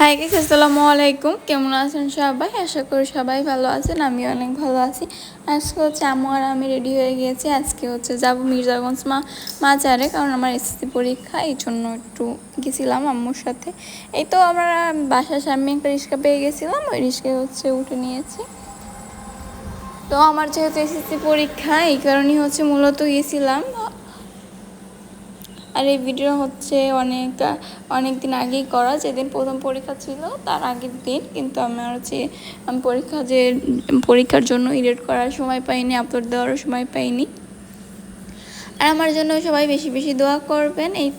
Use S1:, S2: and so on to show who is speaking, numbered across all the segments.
S1: Hi guys, আসসালামু আলাইকুম। কেমন আছেন সবাই? আশা করি সবাই ভালো আছেন। আমি অনেক ভালো আছি। আজকে হচ্ছে আম্মু আর আমি রেডি হয়ে গিয়েছি। আজকে হচ্ছে যাবো মির্জাগঞ্জ মাজারে, কারণ আমার এসএসসি পরীক্ষা, এই জন্য একটু গেছিলাম আম্মুর সাথে। এই তো আমরা বাসার সামনে একটা রিক্সা পেয়ে গেছিলাম, ওই রিক্সায় হচ্ছে উঠে নিয়েছি। তো আমার যেহেতু এসএসসি পরীক্ষা, এই কারণেই হচ্ছে মূলত গেছিলাম। আর এই ভিডিও হচ্ছে অনেক দিন আগেই করা, যেদিন প্রথম পরীক্ষা ছিল তার আগের দিন। কিন্তু আমার হচ্ছে আমি পরীক্ষার জন্য এডিট করার সময় পাইনি, আপলোড দেওয়ারও সময় পাইনি। আর আমার জন্য সবাই বেশি বেশি দোয়া করবেন। এই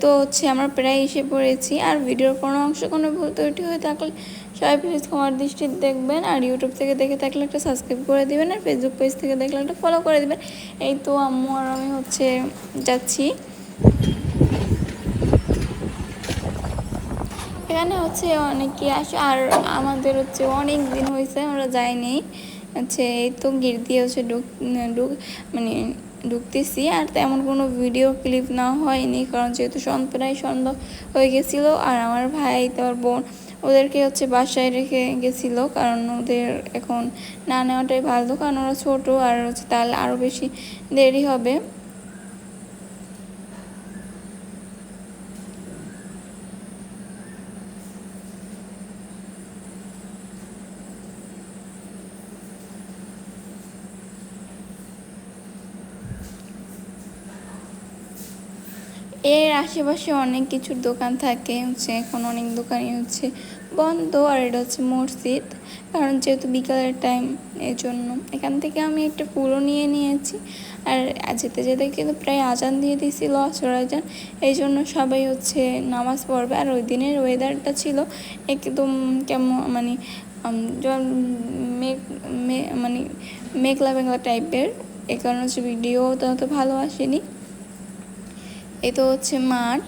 S1: তো হচ্ছে আমরা প্রায় এসে পড়েছি। আর ভিডিওর কোনো অংশ কোনো ভুল ত্রুটি হয়ে থাকলে সবাই প্লিজ ক্ষমার দৃষ্টিতে দেখবেন। আর ইউটিউব থেকে দেখে থাকলে একটা সাবস্ক্রাইব করে দিবেন, আর ফেসবুক পেজ থেকে দেখলে একটা ফলো করে দিবেন। এই তো আম্মু আর আমি হচ্ছে যাচ্ছি। এখানে হচ্ছে অনেকে আসে, আর আমাদের হচ্ছে অনেক দিন হয়েছে আমরা যাইনি। হচ্ছে এই তো গেট দিয়ে হচ্ছে মানে ঢুকতেছি। আর তেমন কোনো ভিডিও ক্লিপ না হয়নি, কারণ যেহেতু প্রায় সন্ধ্যা হয়ে গেছিলো। আর আমার ভাই তোর বোন ওদেরকে হচ্ছে বাসায় রেখে গেছিলো, কারণ ওদের এখন না নেওয়াটাই ভালো, কারণ ওরা ছোটো, আর হচ্ছে তাহলে আরও বেশি দেরি হবে। এর আশেপাশে অনেক কিছুর দোকান থাকে, হচ্ছে এখন অনেক দোকানই হচ্ছে বন্ধ। আর এটা হচ্ছে মসজিদ, কারণ যেহেতু বিকালের টাইম, এই জন্য এখান থেকে আমি একটা ফুলও নিয়ে নিয়েছি। আর যেতে যেতে কিন্তু প্রায় আজান দিয়ে দিয়েছিল, আসর আজান। এই জন্য সবাই হচ্ছে নামাজ পড়বে। আর ওই দিনের ওয়েদারটা ছিল একদম কেমন, মানে মানে মেঘলা মেঘলা টাইপের। এই কারণে হচ্ছে ভিডিও তত ভালো আসেনি। এই তো হচ্ছে মাঠ।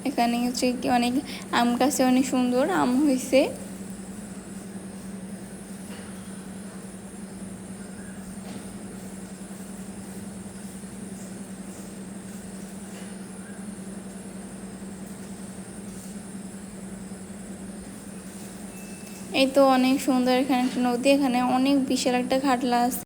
S1: এখানে হচ্ছে অনেক আম গাছে অনেক সুন্দর আম হয়েছে। এই তো অনেক সুন্দর, এখানে একটা নদী, এখানে অনেক বিশাল একটা ঘাটলা আছে।